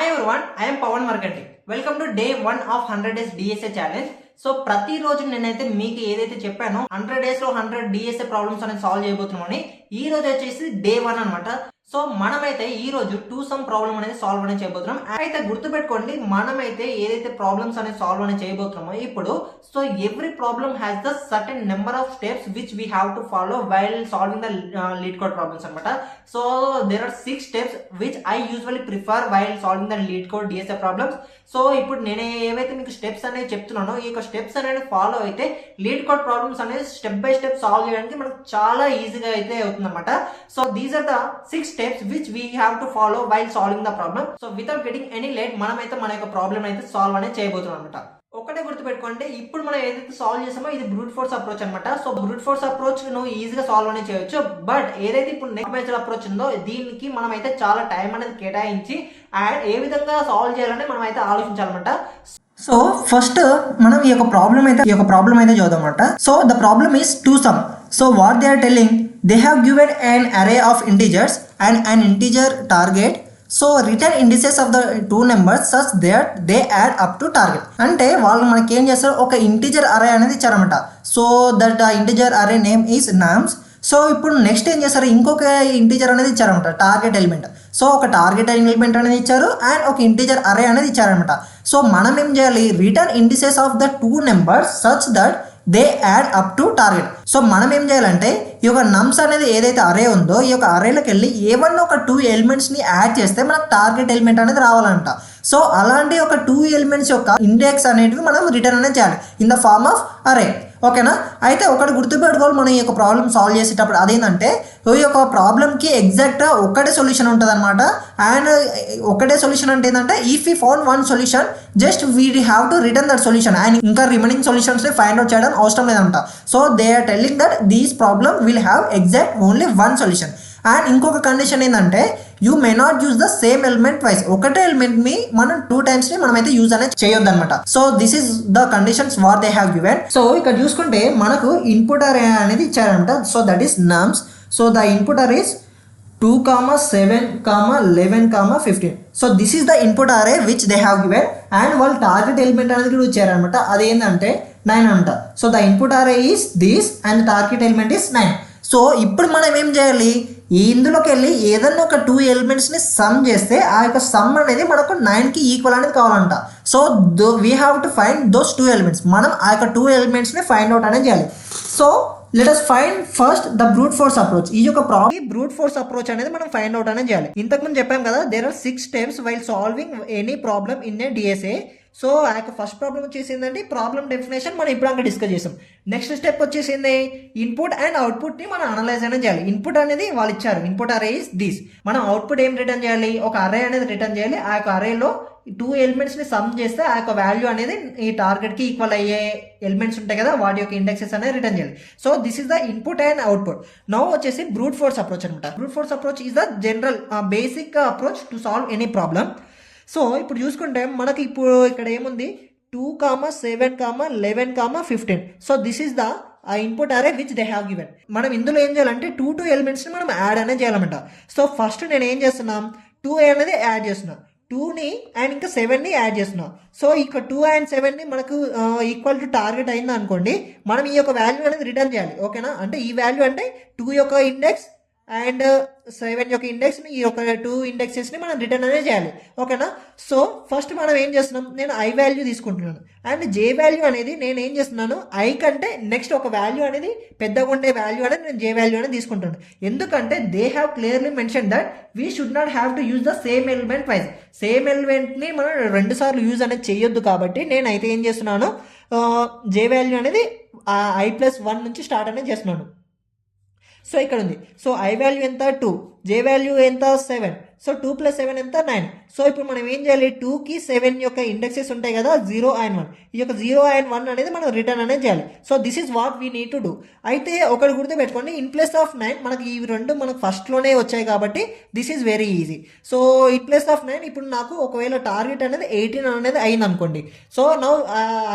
Hi everyone, I'm Pavan marketing. Welcome to day 1 of 100 days DSA challenge. So ప్రతిరోజు నేనైతే మీకు ఏదైతే చెప్పానో 100 డేస్ లో 100 డిఎస్ఏ ప్రాబ్లమ్స్ అనేది సాల్వ్ చేయబోతున్నామని. ఈ రోజు వచ్చేసి డే 1 అనమాట. సో మనమైతే ఈ రోజు 2 సమ్ ప్రాబ్లమ్ అనేది సాల్వ్ అనేది చేయబోతున్నాం. అయితే గుర్తుపెట్టుకోండి, మనమైతే ఏదైతే ప్రాబ్లమ్స్ అనేది సాల్వ్ అనేది చేయబోతున్నామో ఇప్పుడు, so every problem has the certain number of steps which we have to follow while solving the lead code problems అనమాట. So there are 6 steps which I usually prefer while solving the lead code DSA problems. So ఇప్పుడు నేను ఏవైతే మీకు steps అనేది చెప్తున్నానో, ఈ యొక్క steps అనేది ఫాలో అయితే లీడ్ కోడ్ ప్రాబ్లమ్స్ అనేది స్టెప్ బై స్టెప్ సాల్వ్ చేయడానికి మనకు చాలా ఈజీగా అయితే అవుతుంది అనమాట. So these are the 6 steps which we have to follow while solving the problem. So without getting any late, మనమైతే మన యొక్క ప్రాబ్లమ్ అయితే సాల్వ్ అనేది చేయబోతున్నాం అనమాట. ఒకటే గుర్తుపెట్టుకోండి, ఇప్పుడు మనం ఏదైతే సాల్వ్ చేసామో ఇది బ్రూట్ ఫోర్స్ అప్రోచ్ అనమాట. సో బ్రూట్ ఫోర్స్ అప్రోచ్ నువ్వు ఈజీగా సాల్వ్ అనేది చేయొచ్చు. బట్ ఏదైతే ఇప్పుడు నెక్స్ట్ బేస్డ్ అప్రోచ్ ఉందో దీనికి మనం అయితే చాలా టైం అనేది కేటాయించి అండ్ ఏ విధంగా సాల్వ్ చేయాలని మనం అయితే ఆలోచించాలన్నమాట. సో ఫస్ట్ మనం ఈ యొక్క ప్రాబ్లం అయితే చూద్దాం అనమాట. So the problem is 2 sum. So what they are telling, they have given an array of integers and an integer target. So return indices of the two numbers such that they add up to target. అంటే వాళ్ళు మనకి ఏం చేస్తారు, ఒక integer array అనేది ఇచ్చారన్నమాట. So that integer array name is nums. So ఇప్పుడు next ఏం చేస్తారు, ఇంకొక ఇంటిజర్ అనేది ఇచ్చారన్నమాట, టార్గెట్ ఎలిమెంట్. సో ఒక టార్గెట్ ఎలిమెంట్ అనేది ఇచ్చారు అండ్ ఒక ఇంటిజర్ అరే అనేది ఇచ్చారనమాట. సో మనం ఏం చేయాలి, return indices of the 2 numbers such that they add up to target. So మనం ఏం చేయాలంటే ఈ యొక్క నమ్స్ అనేది ఏదైతే అరే ఉందో ఈ యొక్క అరేలోకి వెళ్ళి ఏమన్నా ఒక 2 ఎలిమెంట్స్ని యాడ్ చేస్తే మనకు టార్గెట్ ఎలిమెంట్ అనేది రావాలంట. సో అలాంటి ఒక 2 ఎలిమెంట్స్ యొక్క ఇండెక్స్ అనేటివి మనం రిటర్న్ అనేది చేయాలి ఇన్ ద ఫార్మ్ ఆఫ్ అరే. ఓకేనా? అయితే ఒకటి గుర్తుపెట్టుకోవాలి, మనం ఈ యొక్క ప్రాబ్లమ్ సాల్వ్ చేసేటప్పుడు అదేంటంటే ఈ యొక్క ప్రాబ్లమ్కి ఎగ్జాక్ట్గా ఒకటే సొల్యూషన్ ఉంటుంది అనమాట. అండ్ ఒకటే సొల్యూషన్ అంటే ఏంటంటే if you found 1 solution just we have to return that solution and ఇంకా రిమైనింగ్ సొల్యూషన్స్ని ఫైండ్ అవుట్ చేయడం అవసరం లేదంట. So they are telling that these problem will have exact only 1 solution. And ఇంకొక కండిషన్ ఏంటంటే you may not use the same element twice. ఒకటే element ని మనం 2 times ని మనమైతే యూజ్ అనేది చేయొద్దు అనమాట. So this is the conditions what they have given. So ఇక్కడ చూసుకుంటే మనకు ఇన్పుట్ అరే అనేది ఇచ్చారనమాట. So that is nums. So the input array is 2, 7, 11, 15. So this is the input array which they have given. And వాళ్ళు target element అనేది కూడా ఇచ్చారనమాట, అదేంటంటే 9 అంట. So the input array is this and target element is 9. So ఇప్పుడు మనం ఏం చేయాలి, ఇందులోకి వెళ్ళి ఏదన్నా ఒక 2 ఎలిమెంట్స్ని సమ్ చేస్తే ఆ యొక్క సమ్ అనేది మనకు 9కి ఈక్వల్ అనేది కావాలంట. So we have to find those 2 elements. మనం ఆ యొక్క 2 ఎలిమెంట్స్ని ఫైండ్ అవుట్ అనేది చేయాలి. So let us find first the brute force approach. ఈ యొక్క బ్రూట్ ఫోర్స్ అప్రోచ్ అనేది మనం ఫైండ్ అవుట్ అనేది చేయాలి. ఇంతకుముందు చెప్పాం కదా, there are 6 steps while solving any problem in a DSA. So ఆ యొక్క ఫస్ట్ ప్రాబ్లం వచ్చేసిందండి ప్రాబ్లం డెఫినేషన్, మనం ఇప్పుడు అంతా డిస్కస్ చేసాం. నెక్స్ట్ స్టెప్ వచ్చేసింది ఇన్పుట్ అండ్ అవుట్పుట్ని మనం అనలైజ్ అనేది చేయాలి. ఇన్పుట్ అనేది వాళ్ళు ఇచ్చారు, ఇన్పుట్ అరే ఇస్ దిస్. మనం అవుట్పుట్ ఏం రిటర్న్ చేయాలి, ఒక అరే అనేది రిటర్న్ చేయాలి. ఆ యొక్క అరేలో 2 ఎలిమెంట్స్ని సమ్ చేస్తే ఆ యొక్క వాల్యూ అనేది ఈ టార్గెట్కి ఈక్వల్ అయ్యే ఎలిమెంట్స్ ఉంటాయి కదా, వాటి యొక్క ఇండెక్సెస్ అనేది రిటర్న్ చేయాలి. So this is the input and output. Now వచ్చేసి బ్రూట్ ఫోర్స్ అప్రోచ్ అనమాట. Brute force approach is the general basic approach to solve any problem. So ఇప్పుడు చూసుకుంటే మనకి ఇప్పుడు ఇక్కడ ఏముంది, 2, 7, 11, 15. So this is the input array which they have given. మనం ఇందులో ఏం చేయాలంటే 2 ఎలిమెంట్స్ని మనం యాడ్ అనేది చేయాలన్నమాట. సో ఫస్ట్ నేను ఏం చేస్తున్నాం, 2 అనేది యాడ్ చేస్తున్నాం, 2ని అండ్ ఇంకా 7ని యాడ్ చేస్తున్నాం. సో ఇక్కడ 2 and 7ని మనకు ఈక్వల్ టు టార్గెట్ అయింది అనుకోండి, మనం ఈ యొక్క వాల్యూ అనేది రిటర్న్ చేయాలి. ఓకేనా? అంటే ఈ వాల్యూ అంటే 2 యొక్క ఇండెక్స్ అండ్ 7 యొక్క ఇండెక్స్ని, ఈ యొక్క 2 ఇండెక్సెస్ని మనం రిటర్న్ అనేది చేయాలి. ఓకేనా? సో ఫస్ట్ మనం ఏం చేస్తున్నాం, నేను ఐ వాల్యూ తీసుకుంటున్నాను అండ్ జే వాల్యూ అనేది నేను ఏం చేస్తున్నాను, ఐ కంటే నెక్స్ట్ ఒక వాల్యూ అనేది పెద్దగా ఉండే వాల్యూ అనేది నేను జే వాల్యూ అనేది తీసుకుంటాను. ఎందుకంటే they have clearly mention that we should not have to use the same element twice. Same ఎలిమెంట్ని మనం 2 సార్లు యూజ్ అనేది చేయొద్దు. కాబట్టి నేనైతే ఏం చేస్తున్నాను, జే వాల్యూ అనేది i+1 నుంచి స్టార్ట్ అనేది చేస్తున్నాను. సో ఇక్కడ ఉంది. సో ఐ వాల్యూ ఎంత 2, జే వాల్యూ ఎంత 7. సో 2 + 7 ఎంత 9. సో ఇప్పుడు మనం ఏం చేయాలి, 2కి 7 యొక్క ఇండెక్సెస్ ఉంటాయి కదా, 0 and 1. ఈ యొక్క 0 and 1 అనేది మనం రిటర్న్ అనేది చేయాలి. So this is what we need to do. అయితే ఒకటి గుర్తుపెట్టుకోండి, ఇన్ ప్లేస్ ఆఫ్ 9 మనకి ఈ 2 మనకు ఫస్ట్లోనే వచ్చాయి కాబట్టి this is very easy. So in place of 9 ఇప్పుడు నాకు ఒకవేళ టార్గెట్ అనేది 18 అనేది అయింది అనుకోండి. So now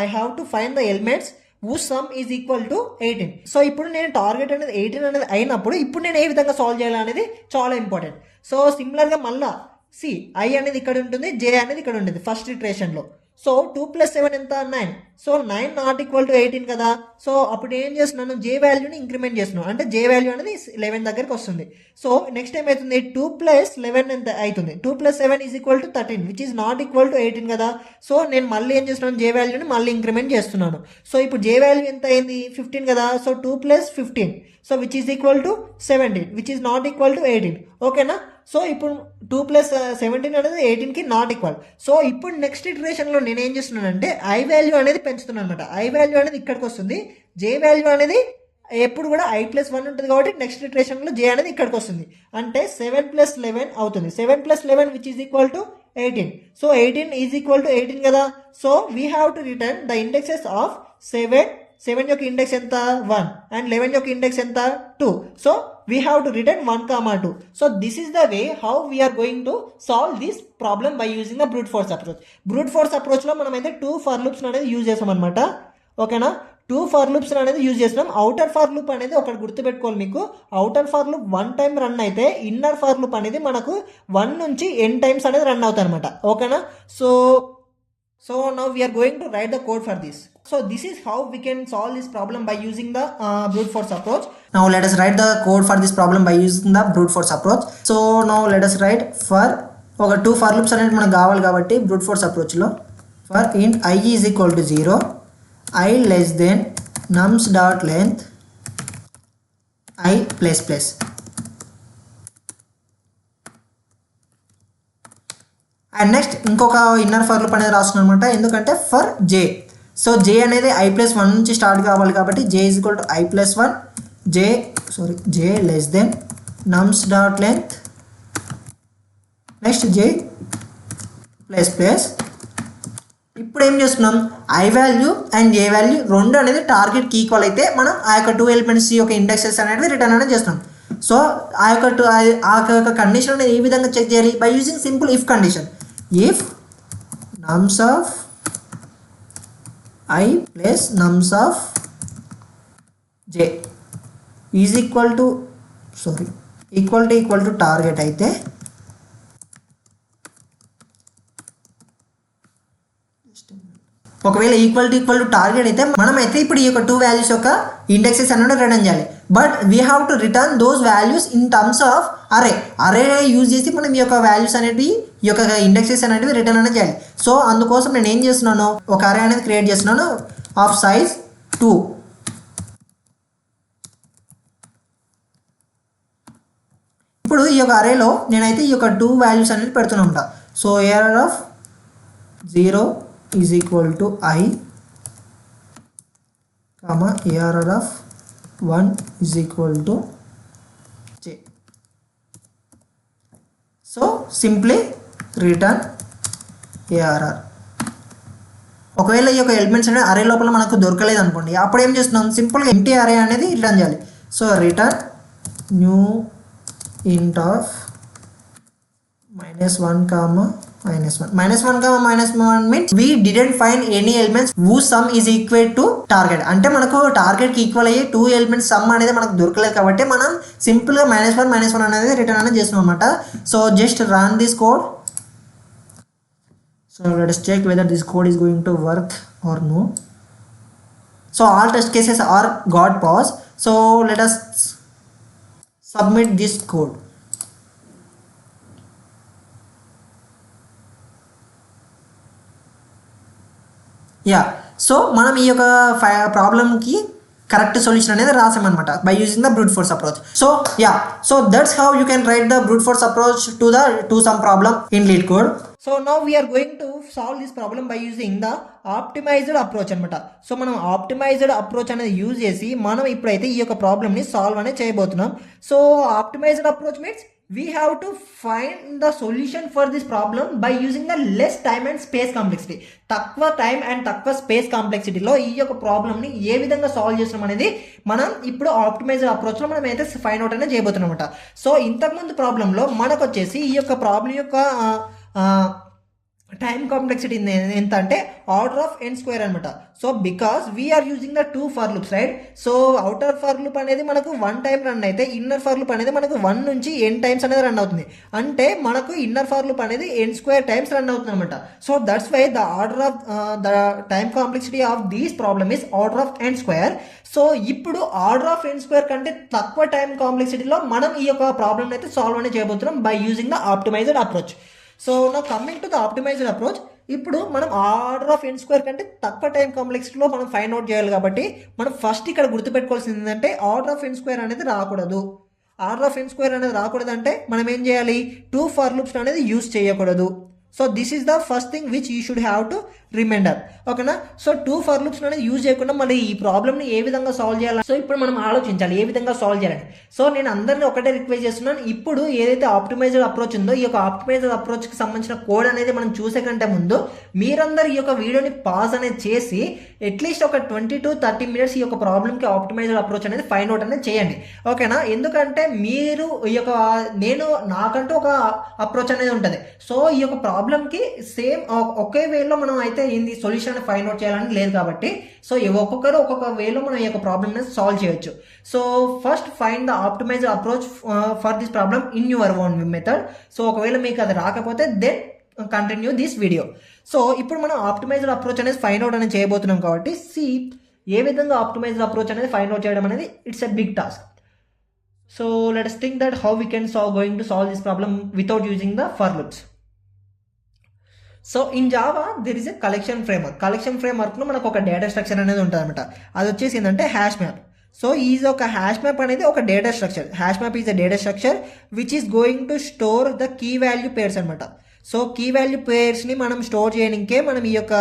I have to find the elements whose sum is equal to 18. So ఇప్పుడు నేను టార్గెట్ అనేది 18 అనేది అయినప్పుడు ఇప్పుడు నేను ఏ విధంగా సాల్వ్ చేయాలి అనేది చాలా ఇంపార్టెంట్. సో సిమిలర్గా మళ్ళీ సి ఐ అనేది ఇక్కడ ఉంటుంది, జే అనేది ఇక్కడ ఉంటుంది ఫస్ట్ ఇటరేషన్లో. సో 2 + 7 ఎంత 9. సో 9 నాట్ ఈక్వల్ టు 18 కదా. సో అప్పుడు ఏం చేస్తున్నాను, జే వాల్యూని ఇంక్రిమెంట్ చేస్తున్నాను, అంటే జే వాల్యూ అనేది 11 దగ్గరికి వస్తుంది. సో నెక్స్ట్ ఏమవుతుంది, 2 + 11 ఎంత అవుతుంది, 2 + 7 is equal to 13 which is not equal to 18 కదా. సో నేను మళ్ళీ ఏం చేస్తున్నాను, జే వాల్యూని మళ్ళీ ఇంక్రిమెంట్ చేస్తున్నాను. సో ఇప్పుడు జే వాల్యూ ఎంత అయింది, 15 కదా. So 2 + 15 so which is equal to 17 which is not equal to 18. ఓకేనా. సో ఇప్పుడు 2 + 17 అనేది 18కి నాట్ ఈక్వల్. సో ఇప్పుడు నెక్స్ట్ ఇటరేషన్లో నేను ఏం చేస్తున్నానంటే ఐ వాల్యూ అనేది పెంచుతున్నాను అనమాట. ఐ వాల్యూ అనేది ఇక్కడికి వస్తుంది, జే వాల్యూ అనేది ఎప్పుడు కూడా I + 1 ఉంటుంది కాబట్టి నెక్స్ట్ ఇటరేషన్లో జే అనేది ఇక్కడికి వస్తుంది. అంటే 7 + 11 అవుతుంది. 7 + 11 which is equal to 18. So 18 is equal to 18 కదా. So we have to return the indexes of 7 యొక్క ఇండెక్స్ ఎంత 1 అండ్ 11 యొక్క ఇండెక్స్ ఎంత 2. So we have to return 1, 2. So this is the way how we are going to solve this problem by using the brute force approach. Brute force approach లో మనం అయితే 2 for loops అనేది use చేసాం అనమాట. ఓకేనా, 2 for loops అనేది use చేసినాం. Outer for loop అనేది ఒకటి గుర్తుపెట్టుకోవాలి మీకు, outer for loop 1 time run అయితే ఇన్నర్ ఫర్ లూప్ అనేది మనకు 1 నుంచి n టైమ్స్ అనేది రన్ అవుతాయి అనమాట. ఓకేనా. So now we are going to write the code for this. So this is how we can solve this problem by using the brute force approach. Now let us write the code for this problem by using the brute force approach. So now let us write for ఒక 2 for loops అనేది మనకు కావాలి కాబట్టి brute force approach లో for int I is equal to 0, I less than nums dot length I plus plus. And next ఇంకొక inner for loop అనేది రాస్తున్నాను అనమాట, ఎందుకంటే ఫర్ జే. సో జే అనేది I + 1 నుంచి స్టార్ట్ కావాలి కాబట్టి J is equal to I + 1, J less than nums dot length next J plus plus. ఇప్పుడు ఏం చేస్తున్నాం, I value and J value రెండు అనేది టార్గెట్కి ఈక్వల్ అయితే మనం ఆ యొక్క 2 ఎలిమెంట్స్ యొక్క ఇండెక్సెస్ అనేవి రిటర్న్ అనేది చేస్తున్నాం. సో ఆ యొక్క కండిషన్ అనేది ఏ విధంగా చెక్ చేయాలి, by using simple if condition. If nums of I plus nums of j is equal to target అయితే ఒకవేళ ఈక్వల్ టు టార్గెట్ అయితే మనమైతే ఇప్పుడు ఈ యొక్క 2 వాల్యూస్ యొక్క ఇండెక్సెస్ అనేది రిటర్న్ చేయాలి. But we have to return those values in terms of అరే యూజ్ చేసి మనం ఈ యొక్క వాల్యూస్ అనేవి ఈ యొక్క ఇండెక్సెస్ అనేవి రిటర్న్ అనేది చేయాలి. సో అందుకోసం నేను ఏం చేస్తున్నాను, ఒక అరే అనేది క్రియేట్ చేస్తున్నాను ఆఫ్ సైజ్ 2. ఇప్పుడు ఈ యొక్క అరేలో నేనైతే ఈ యొక్క 2 వాల్యూస్ అనేది పెడుతూనే ఉంటా. So ARR of 0 is equal to I, comma ARR of 1 is equal to J. So simply return ARR. ఒకవేళ ఈ యొక్క ఎలిమెంట్స్ అనేది అరే లోపల మనకు దొరకలేదు అనుకోండి, అప్పుడు ఏం చేస్తున్నాం, సింపుల్గా ఎంటీ అరే అనేది రిటర్న్ చేయాలి. సో రిటర్న్ న్యూ ఇంట్ of -1, -1 means we didn't find any elements whose sum is equal to target. అంటే మనకు టార్గెట్ కి ఈక్వల్ అయ్యే 2 ఎలిమెంట్స్ సమ్ అనేది మనకు దొరకలేదు కాబట్టి మనం సింపుల్ గా -1 అనేది రిటర్న్ అనేది చేస్తున్నాం అనమాట. So just run this code. So let us check whether this code is going to work or no. So all test cases are got pause. So let us submit this code. So మనం ఈ యొక్క ప్రాబ్లమ్కి correct solution అనేది రాసామన్నమాట by using the brute force approach. So that's how you can write the brute force approach to some problem in LeetCode. So now we're going to solve this problem by using the optimised approach అనమాట. So మనం optimised approach అనేది use చేసి మనం ఇప్పుడైతే ఈ యొక్క ప్రాబ్లమ్ని solve అనేది చేయబోతున్నాం. So optimized approach means we have to find the solution for this problem by using the less time and space complexity. తక్కువ టైం అండ్ తక్కువ స్పేస్ కాంప్లెక్సిటీలో ఈ యొక్క ప్రాబ్లమ్ని ఏ విధంగా సాల్వ్ చేస్తున్నాం అనేది మనం ఇప్పుడు ఆప్టిమైజ్డ్ అప్రోచ్లో మనం అయితే ఫైండ్ అవుట్ అనేది చేయబోతున్నాం అనమాట. సో ఇంతకుముందు ప్రాబ్లంలో మనకు వచ్చేసి ఈ యొక్క ప్రాబ్లం యొక్క టైం కాంప్లెక్సిటీ ఎంత అంటే ఆర్డర్ ఆఫ్ n స్క్వేర్ అనమాట. So because we're using the 2 for loops right. So outer for loop అనేది మనకు 1 టైం రన్ అయితే ఇన్నర్ ఫర్ లూప్ అనేది మనకు 1 నుంచి n టైమ్స్ అనేది రన్ అవుతుంది. అంటే మనకు ఇన్నర్ ఫర్ లూప్ అనేది n స్క్వేర్ టైమ్స్ రన్ అవుతుంది అనమాట. So that's why the order of the time complexity of these problem is order of n square. So ఇప్పుడు ఆర్డర్ ఆఫ్ n స్క్వేర్ కంటే తక్కువ టైం కాంప్లెక్సిటీలో మనం ఈ యొక్క ప్రాబ్లమ్ అయితే సాల్వ్ అనేది చేయబోతున్నాం by using the optimised approach. So now coming to the optimised approach, ఇప్పుడు మనం ఆర్డర్ ఆఫ్ n స్క్వేర్ కంటే తక్కువ టైం కాంప్లెక్సిటీలో మనం ఫైండ్ అవుట్ చేయాలి కాబట్టి మనం ఫస్ట్ ఇక్కడ గుర్తుపెట్టుకోవాల్సింది ఏంటంటే ఆర్డర్ ఆఫ్ n స్క్వేర్ అనేది రాకూడదు. ఆర్డర్ ఆఫ్ n స్క్వేర్ అనేది రాకూడదు అంటే మనం ఏం చేయాలి, 2 ఫర్ లూప్స్ అనేది యూజ్ చేయకూడదు. So this is the first thing which you should have to reminder. ఓకేనా. సో 2 ఫర్ లూప్స్ అనేది యూజ్ చేయకుండా మరి ఈ ప్రాబ్లమ్ని ఏ విధంగా సాల్వ్ చేయాలి, సో ఇప్పుడు మనం ఆలోచించాలి ఏ విధంగా సాల్వ్ చేయాలని. సో నేను అందరినీ ఒకటే రిక్వెస్ట్ చేస్తున్నాను, ఇప్పుడు ఏదైతే ఆప్టిమైజ్డ్ అప్రోచ్ ఉందో ఈ యొక్క ఆప్టిమైజ్డ్ అప్రోచ్కి సంబంధించిన కోడ్ అనేది మనం చూసే కంటే ముందు మీరందరూ ఈ యొక్క వీడియోని పాజ్ అనేది చేసి అట్లీస్ట్ ఒక 20 to 30 మినిట్స్ ఈ యొక్క ప్రాబ్లమ్కి ఆప్టిమైజ్డ్ అప్రోచ్ అనేది ఫైండ్ అవుట్ అనేది చేయండి. ఓకేనా. ఎందుకంటే మీరు ఈ యొక్క నాకంటూ ఒక అప్రోచ్ అనేది ఉంటుంది. సో ఈ యొక్క ప్రాబ్లమ్కి సేమ్ ఒకే వేలో మనం అయితే ఏంది సొల్యూషన్ ఫైండ్ అవుట్ చేయాలని లేదు కాబట్టి సో ఒక్కొక్కరు ఒక్కొక్క వేలో మనం ఈ యొక్క ప్రాబ్లమ్ అనేది సాల్వ్ చేయొచ్చు. So first find the optimised approach for this problem in your own method. So ఒకవేళ మీకు అది రాకపోతే then continue this video. So ఇప్పుడు మనం ఆప్టిమైజ్డ్ అప్రోచ్ అనేది ఫైండ్ అవుట్ అనేది చేయబోతున్నాం కాబట్టి సి ఏ విధంగా ఆప్టిమైజ్డ్ అప్రోచ్ అనేది ఫైండ్ అవుట్ చేయడం అనేది it's a big task. So let's think that how we can going to solve this problem without using the for loops. So in Java there is a collection framework. Collection ఫ్రేమ్వర్క్లో మనకు ఒక data structure అనేది ఉంటుంది అనమాట. అది వచ్చేసి ఏంటంటే hash map. So is ఒక హ్యాష్ మ్యాప్ అనేది ఒక data structure. Hash map is a data structure which is going to store the key value pairs అనమాట. సో కీ వాల్యూ పేర్స్ని మనం స్టోర్ చేయడానికే మనం ఈ యొక్క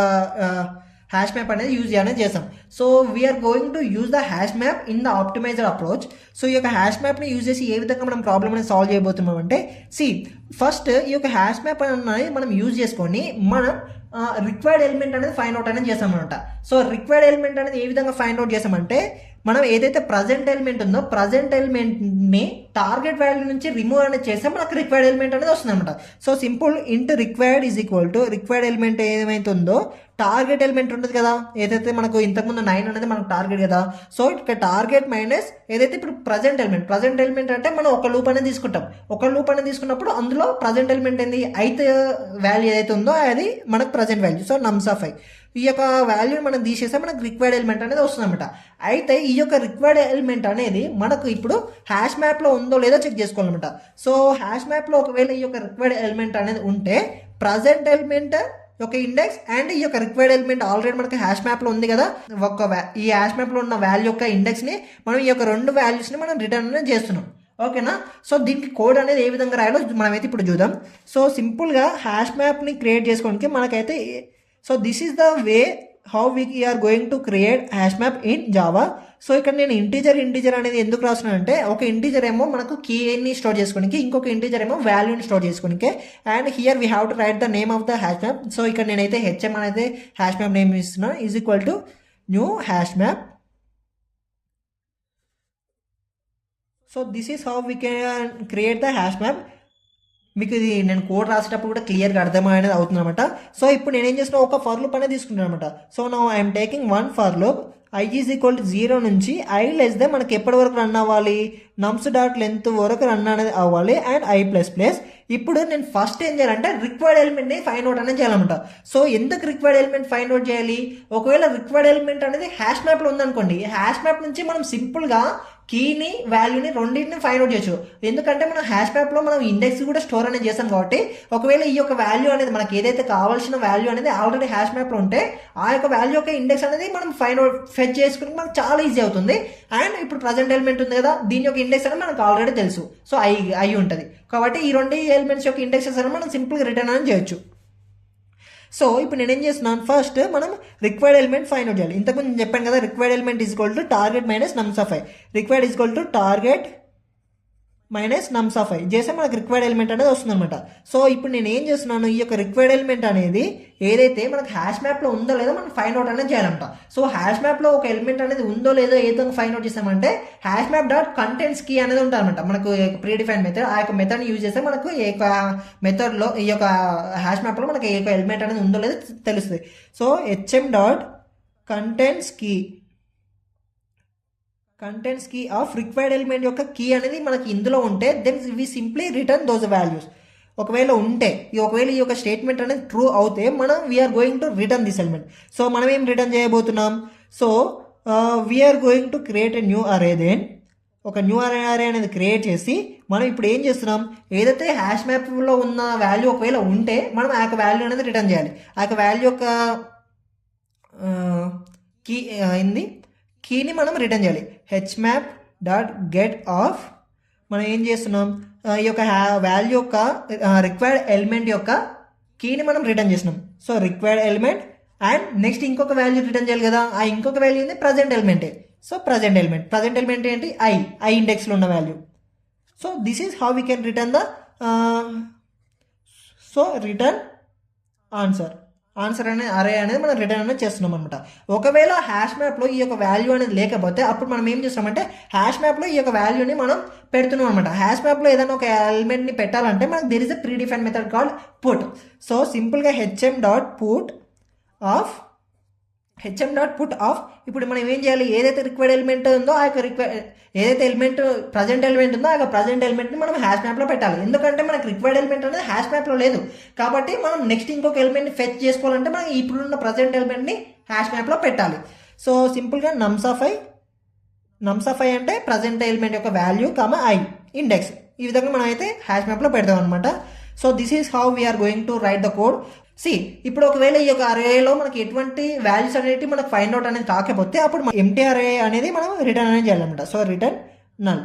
హ్యాష్ మ్యాప్ అనేది యూజ్ అనేది చేస్తాం. So we're going to use the hash map in the optimizer approach. So ఈ యొక్క హ్యాష్ మ్యాప్ని యూజ్ చేసి ఏ విధంగా మనం ప్రాబ్లమ్ అనేది సాల్వ్ చేయబోతున్నాం అంటే ఫస్ట్ ఈ యొక్క హ్యాష్ మ్యాప్ అనేది మనం యూజ్ చేసుకొని మనం రిక్వైర్డ్ ఎలిమెంట్ అనేది ఫైండ్ అవుట్ అనేది చేస్తాం అనమాట. సో రిక్వైర్డ్ ఎలిమెంట్ అనేది ఏ విధంగా ఫైండ్ అవుట్ చేస్తామంటే మనం ఏదైతే ప్రజెంట్ ఎలిమెంట్ ఉందో ప్రజెంట్ ఎలిమెంట్ని టార్గెట్ వాల్యూ నుంచి రిమూవ్ అనేది చేస్తే మనకు రిక్వైర్డ్ ఎలిమెంట్ అనేది వస్తుంది అనమాట. So simple int required is equal to required element ఏమైతే ఉందో టార్గెట్ ఎలిమెంట్ ఉంటుంది కదా, ఏదైతే మనకు ఇంతకుముందు 9 అనేది మనకు టార్గెట్ కదా. సో ఇక్కడ టార్గెట్ మైనస్ ఏదైతే ఇప్పుడు ప్రజెంట్ ఎలిమెంట్ అంటే మనం ఒక లూప్ అనేది తీసుకుంటాం. ఒక లూప్ అనేది తీసుకున్నప్పుడు అందులో ప్రజెంట్ ఎలిమెంట్ ఏంది అయితే వాల్యూ ఏదైతే ఉందో అది మనకు present value. So నమ్స్ of I ఈ యొక్క వాల్యూని మనం తీసేస్తే మనకు రిక్వైర్డ్ ఎలిమెంట్ అనేది వస్తుంది అనమాట. అయితే ఈ యొక్క రిక్వైర్డ్ ఎలిమెంట్ అనేది మనకు ఇప్పుడు హ్యాష్ మ్యాప్లో ఉందో లేదో చెక్ చేసుకోవాలన్నమాట. సో హ్యాష్ మ్యాప్లో ఒకవేళ ఈ యొక్క రిక్వైర్డ్ ఎలిమెంట్ అనేది ఉంటే ప్రజెంట్ ఎలిమెంట్ ఒక ఇండెక్స్ అండ్ ఈ యొక్క రిక్వైర్డ్ ఎలిమెంట్ ఆల్రెడీ మనకి హ్యాష్ మ్యాప్లో ఉంది కదా, ఈ హ్యాష్ మ్యాప్లో ఉన్న వాల్యూ యొక్క ఇండెక్స్ని మనం ఈ యొక్క 2 వాల్యూస్ని మనం రిటర్న్ అనేది చేస్తున్నాం. ఓకేనా. సో దీనికి కోడ్ అనేది ఏ విధంగా రాయాలో మనమైతే ఇప్పుడు చూద్దాం. సో సింపుల్గా హ్యాష్ మ్యాప్ని క్రియేట్ చేసుకోవడానికి మనకైతే so this is the way how we're going to create hash map in Java. So ఇక్కడ నేను ఇంటీజర్ అనేది ఎందుకు రాస్తున్నానంటే ఒక ఇంటీజర్ ఏమో మనకు కీని స్టోర్ చేసుకోనికి, ఇంకొక ఇంటీజర్ ఏమో వాల్యూని స్టోర్ చేసుకోనికి. And here we have to write the name of the hash map. So ఇక్కడ నేనైతే హెచ్ఎం అనేది హ్యాష్ మ్యాప్ నేమ్ ఇస్తున్నాను is equal to new hash map. So this is how we can create the hash map. మీకు ఇది నేను code రాసేటప్పుడు కూడా క్లియర్గా అర్థమనేది అవుతుంది అనమాట. సో ఇప్పుడు నేనేం చేస్తున్నా ఒక ఫర్ లూప్ అనేది తీసుకుంటాను అనమాట. So now I'm taking 1 for loop i is equal to 0 నుంచి i లెస్ దెన్ మనకి ఎప్పటి వరకు రన్ అవ్వాలి, నమ్స్ డాట్ లెంత్ వరకు రన్ అనేది అవ్వాలి అండ్ i++. ఇప్పుడు నేను ఫస్ట్ ఏం చేయాలంటే రిక్వైర్డ్ ఎలిమెంట్ని ఫైండ్ అవుట్ అనేది చేయాలన్నమాట. సో ఎందుకు రిక్వైర్డ్ ఎలిమెంట్ ఫైండ్ అవుట్ చేయాలి, ఒకవేళ రిక్వైర్డ్ ఎలిమెంట్ అనేది హ్యాష్ మ్యాప్లో ఉందనుకోండి, హ్యాష్ మ్యాప్ నుంచి మనం సింపుల్గా కీని వాల్యూని రెండింటిని ఫైండ్ అవుట్ చేయొచ్చు. ఎందుకంటే మనం హ్యాష్ మ్యాప్లో మనం ఇండెక్స్ కూడా స్టోర్ అనేది చేస్తాం కాబట్టి ఒకవేళ ఈ యొక్క వాల్యూ అనేది మనకి ఏదైతే కావాల్సిన వాల్యూ అనేది ఆల్రెడీ హ్యాష్ మ్యాప్లో ఉంటే ఆ యొక్క వాల్యూ యొక్క ఇండెక్స్ అనేది మనం ఫైండ్ అవుట్ ఫెచ్ చేసుకుని మనకు చాలా ఈజీ అవుతుంది. అండ్ ఇప్పుడు ప్రజెంట్ ఎలిమెంట్ ఉంది కదా, దీని యొక్క ఇండెక్స్ అనేది మనకు ఆల్రెడీ తెలుసు. సో అయి ఉంటుంది కాబట్టి ఈ 2 ఎలిమెంట్స్ యొక్క ఇండెక్సెస్ అనేది మనం సింపుల్గా రిటర్న్ అని చేయొచ్చు. సో ఇప్పుడు నేనేం చేస్తున్నాను, ఫస్ట్ మనం రిక్వైర్డ్ ఎలిమెంట్ ఫైండ్ అవుట్ చేయాలి. ఇంతకుముందు చెప్పాను కదా required element is equal to target minus nums of I. Required is equal to target minus nums of I చేస్తే మనకు రిక్వైర్డ్ ఎలిమెంట్ అనేది వస్తుంది అనమాట. సో ఇప్పుడు నేను ఏం చేస్తున్నాను, ఈ యొక్క రిక్వైర్డ్ ఎలిమెంట్ అనేది ఏదైతే మనకు హ్యాష్ మ్యాప్లో ఉందో లేదో మనం ఫైండ్ అవుట్ అనేది చేయాలంట. సో హ్యాష్ మ్యాప్లో ఒక ఎలిమెంట్ అనేది ఉందో లేదో ఏదో ఫైండ్ అవుట్ చేస్తామంటే hash map dot contains key అనేది ఉంటుందన్నమాట. మనకు ప్రీ డిఫైన్ మెథడ్, ఆ యొక్క మెథడ్ని యూజ్ చేస్తే మనకు ఈ యొక్క మెథడ్లో ఈ యొక్క హ్యాష్ మ్యాప్లో మనకి ఏ యొక్క ఎలిమెంట్ అనేది ఉందో లేదో తెలుస్తుంది. So HM dot contains key of required element యొక్క కీ అనేది మనకి ఇందులో ఉంటే then we simply return those values. ఒకవేళ ఉంటే ఒకవేళ ఈ యొక్క స్టేట్మెంట్ అనేది ట్రూ అవుతే మనం we're going to return this element. So మనం ఏం రిటర్న్ చేయబోతున్నాం, so we're going to create a new array. Then ఒక న్యూ అరే అనేది క్రియేట్ చేసి మనం ఇప్పుడు ఏం చేస్తున్నాం, ఏదైతే హ్యాష్ మ్యాప్లో ఉన్న వాల్యూ ఒకవేళ ఉంటే మనం ఆ యొక్క వాల్యూ అనేది రిటర్న్ చేయాలి. ఆ యొక్క వాల్యూ యొక్క కీ అయింది, కీని మనం రిటర్న్ చేయాలి. హెచ్మ్యాప్ డాట్ గెట్ ఆఫ్ మనం ఏం చేస్తున్నాం, ఈ యొక్క వాల్యూ యొక్క రిక్వైర్డ్ ఎలిమెంట్ యొక్క కీని మనం రిటర్న్ చేస్తున్నాం. So required element and next ఇంకొక వాల్యూ రిటర్న్ చేయాలి కదా, ఆ ఇంకొక వాల్యూ ఏంది ప్రజెంట్ ఎలిమెంటే. సో ప్రజెంట్ ఎలిమెంట్ ఏంటి, ఐ ఇండెక్స్లో ఉన్న value. So this is how we can return the return answer అనేది అరే అనేది మనం రిటర్న్ అనేది చేస్తున్నాం అనమాట. ఒకవేళ హ్యాష్ మ్యాప్లో ఈ యొక్క వాల్యూ అనేది లేకపోతే అప్పుడు మనం ఏం చేస్తామంటే హ్యాష్ మ్యాప్లో ఈ యొక్క వాల్యూని మనం పెడుతున్నాం అనమాట. హ్యాష్ మ్యాప్లో ఏదైనా ఒక ఎలిమెంట్ని పెట్టాలంటే మనకు there is a pre define method called put. So సింపుల్గా హెచ్ఎం డాట్ పుట్ ఆఫ్ ఇప్పుడు మనం ఏం చేయాలి, ఏదైతే రిక్వైర్డ్ ఎలిమెంట్ ఉందో ఆ యొక్క ఏదైతే ఎలిమెంట్ ప్రజెంట్ ఎలిమెంట్ ఉందో ఆ యొక్క ప్రజెంట్ ఎలిమెంట్ని మనం హ్యాష్ మ్యాప్లో పెట్టాలి. ఎందుకంటే మనకి రిక్వైర్డ్ ఎలిమెంట్ అనేది హ్యాష్ మ్యాప్లో లేదు కాబట్టి మనం నెక్స్ట్ ఇంకొక ఎలిమెంట్ని ఫెచ్ చేసుకోవాలంటే మనం ఇప్పుడున్న ప్రజెంట్ ఎలిమెంట్ని హ్యాష్ మ్యాప్లో పెట్టాలి. సో సింపుల్గా నమ్స్ ఆఫ్ ఐ అంటే ప్రజెంట్ ఎలిమెంట్ యొక్క వాల్యూ ఐ ఇండెక్స్, ఈ విధంగా మనం అయితే హ్యాష్ మ్యాప్లో పెడతాం అనమాట. So this is how we're going to write the code. ఇప్పుడు ఒకవేళ ఈ యొక్క అరేలో మనకి ఎటువంటి వాల్యూస్ అనేవి మనకు ఫైండ్ అవుట్ అనేది కాకపోతే అప్పుడు ఎంటీ అరే అనేది మనం రిటర్న్ అనేది చేయాలన్నమాట. So return null.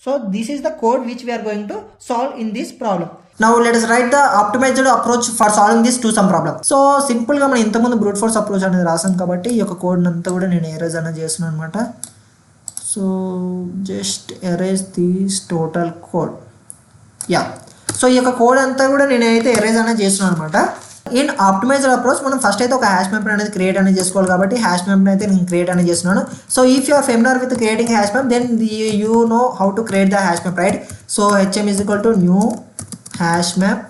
So this is the code which we're going to solve in this problem. Now let us write the optimised approach for solving this two some problem. So సింపుల్గా మనం ఇంతకుముందు brute force approach అనేది రాసాం కాబట్టి ఈ యొక్క code అంతా కూడా నేను ఎరేజ్ అనేది చేస్తున్నాను అనమాట. So just erase this total code. So ఈ యొక్క కోడ్ అంతా కూడా నేనైతే ఎరేజ్ అనేది చేస్తున్నాను అనమాట. ఇన్ ఆప్టిమైజ్డ్ అప్రోచ్ మనం ఫస్ట్ అయితే ఒక హ్యాష్ మ్యాప్ అనేది క్రియేట్ అనేది చేసుకోవాలి కాబట్టి హ్యాష్ మ్యాప్ అయితే నేను క్రియేట్ అనేది చేస్తున్నాను. So if you are familiar with creating hash map then you know how to create the hash map, right? So HM is equal to new hash map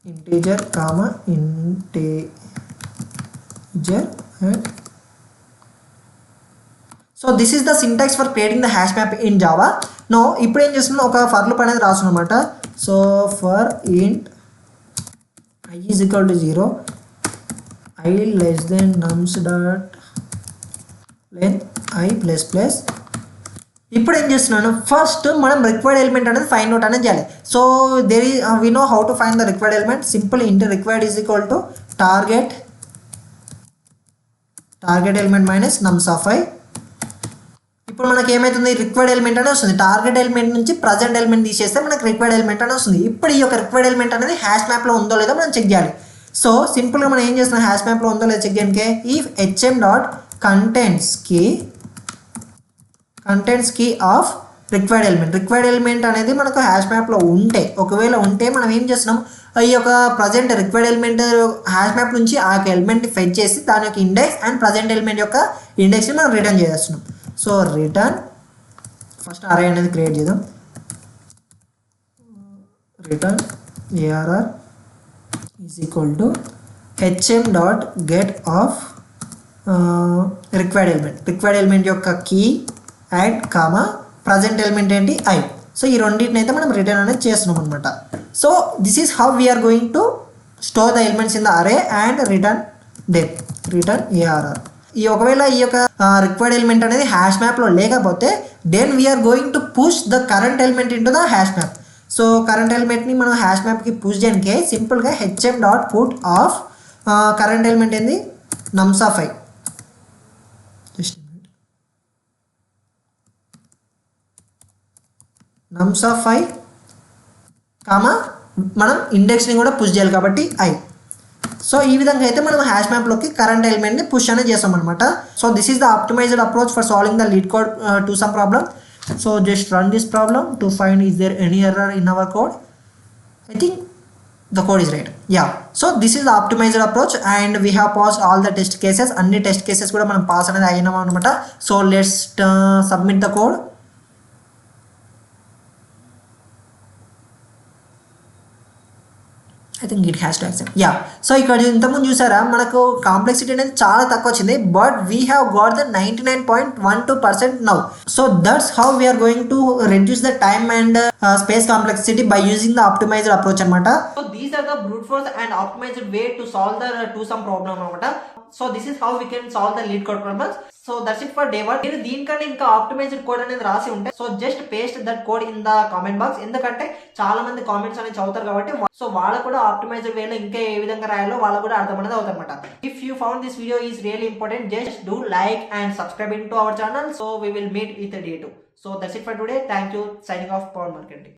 integer and so this is the syntax for creating the hash map in Java. No ఇప్పుడు ఏం చేస్తున్నాం, ఒక for loop అనేది రాస్తున్నాం అనమాట. So for int i is equal to 0, i less than nums dot length I plus plus. ఇప్పుడు ఏం చేస్తున్నాను, ఫస్ట్ మనం రిక్వైర్డ్ ఎలిమెంట్ అనేది ఫైండ్ అవుట్ అనేది చేయాలి. So we know how to find the required element. Simple int required is equal to target element minus nums of I. ఇప్పుడు మనకి ఏమవుతుంది, రిక్వైర్డ్ ఎలిమెంట్ అనేది వస్తుంది. టార్గెట్ ఎలిమెంట్ నుంచి ప్రజెంట్ ఎలిమెంట్ తీసేస్తే మనకి రిక్వైర్డ్ ఎలిమెంట్ అనేది వస్తుంది. ఇప్పుడు ఈ యొక్క రిక్వైర్డ్ ఎలిమెంట్ అనేది హ్యాష్ మ్యాప్లో ఉందో లేదో మనం చెక్ చేయాలి. సో సింపుల్గా మనం ఏం చేస్తున్నాం, హ్యాష్ మ్యాప్లో ఉందో లేదో చెక్ చేయడానికి if HM dot contains key of required element అనేది మనకు హ్యాష్ మ్యాప్లో ఉంటే, ఒకవేళ ఉంటే మనం ఏం చేస్తున్నాం, ఈ యొక్క present required element hash map నుంచి ఆ యొక్క ఎలిమెంట్ని ఫెచ్ చేసి దాని యొక్క ఇండెక్స్ అండ్ ప్రజెంట్ ఎలిమెంట్ యొక్క ఇండెక్స్ని మనం రిటర్న్ చేస్తున్నాం. సో రిటర్న్ ఫస్ట్ అరే అనేది క్రియేట్ చేద్దాం. Return ARR is equal to HM dot get of required element యొక్క కీ అండ్ ప్రజెంట్ ఎలిమెంట్ ఏంటి ఐ. సో ఈ రెండింటిని అయితే మనం రిటర్న్ అనేది చేస్తున్నాం అనమాట. So this is how we're going to store the elements in the array and return ARR. ఈ ఒకవేళ ఈ యొక్క రిక్వైర్డ్ ఎలిమెంట్ అనేది హ్యాష్ మ్యాప్లో లేకపోతే then we're going to push the current element into the hash map. So current ఎలిమెంట్ని మనం hash మ్యాప్కి పుష్ చేయడానికి సింపుల్గా hm dot put of current element ఏంది nums of i. Nums of i మనం ఇండెక్స్ని కూడా పుష్ చేయాలి కాబట్టి ఐ. సో ఈ విధంగా అయితే మనం హ్యాష్ మ్యాప్లోకి కరెంట్ ఎలిమెంట్ని పుష్ అనేది చేస్తాం అనమాట. So this is the optimised approach for solving the lead code two some problem. So just run this problem to find is there any error in our code. I think the code is right. Yeah. So this is the optimized approach and we have passed all the test cases. Anni test cases kuda manam pass anedi ayinam anamata. So let's submit the code. I think it has to accept. Yeah. So ఇక్కడ ఇంతకుముందు చూసారా మనకు complexity అనేది చాలా తక్కువ వచ్చింది, but we have got the 99.12% now. So that's how we're going to reduce the time and space complexity by using the optimised approach అనమాట. So these are the brute force and optimised way to solve the two some problem అనమాట. So this is how we can solve the lead code problems. So that's it for day 1. మీరు దీనికన్నా ఇంకా optimised code అనేది రాసి ఉంటే so just paste that code in the comment box. ఎందుకంటే చాలా మంది కామెంట్స్ అనేది చదువుతారు కాబట్టి సో వాళ్ళకు కూడా ఆప్టిమైజ్డ్ వేలో ఇంకా ఏ విధంగా రాయాలో వాళ్ళకు కూడా అర్థం అనేది అవుతుంది అనమాట. If you found this video is really important, just do like and subscribe in to our channel. So we will meet with day 2. So that's it for today. Thank you. Signing off Pavan marketing.